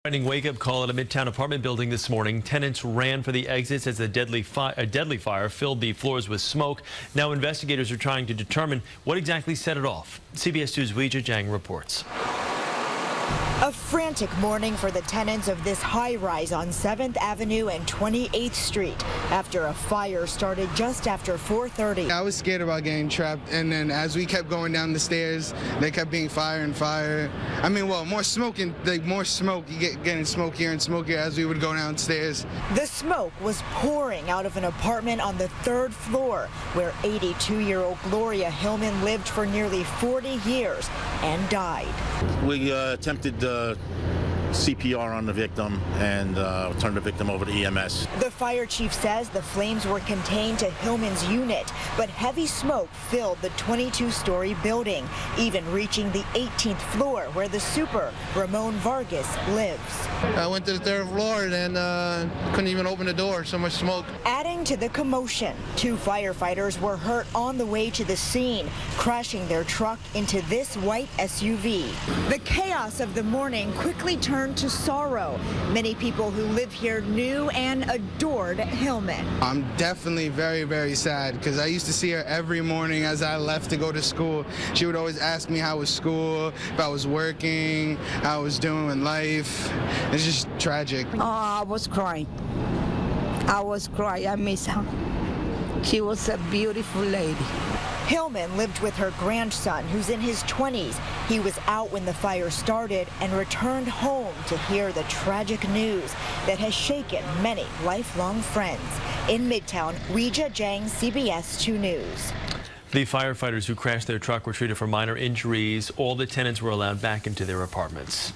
Wake-up call at a Midtown apartment building this morning. Tenants ran for the exits as a deadly fire filled the floors with smoke. Now investigators are trying to determine what exactly set it off. CBS 2's Weijia Jiang reports. A frantic morning for the tenants of this high-rise on 7th Avenue and 28th Street after a fire started just after 4:30. I was scared about getting trapped, and then as we kept going down the stairs, they kept being fire and fire. I mean, well, more smoke and more smoke. You getting smokier and smokier as we would go downstairs. The smoke was pouring out of an apartment on the 3rd floor where 82-year-old Gloria Hillman lived for nearly 40 years and died. We attempted CPR on the victim and turned the victim over to EMS. The fire chief says the flames were contained to Hillman's unit, but heavy smoke filled the 22-story building, even reaching the 18th floor where the super, Ramon Vargas, lives. I went to the 3rd floor and couldn't even open the door, so much smoke. Adding to the commotion, 2 firefighters were hurt on the way to the scene, crashing their truck into this white SUV. The chaos of the morning quickly turned to sorrow. Many people who live here knew and adored Hillman. I'm definitely very, very sad because I used to see her every morning as I left to go to school. She would always ask me how was school, if I was working, how I was doing in life. It's just tragic. Oh, I was crying. I miss her. She was a beautiful lady. Hillman lived with her grandson, who's in his 20s. He was out when the fire started and returned home to hear the tragic news that has shaken many lifelong friends. In Midtown, Weijia Jiang, CBS 2 News. The firefighters who crashed their truck were treated for minor injuries. All the tenants were allowed back into their apartments.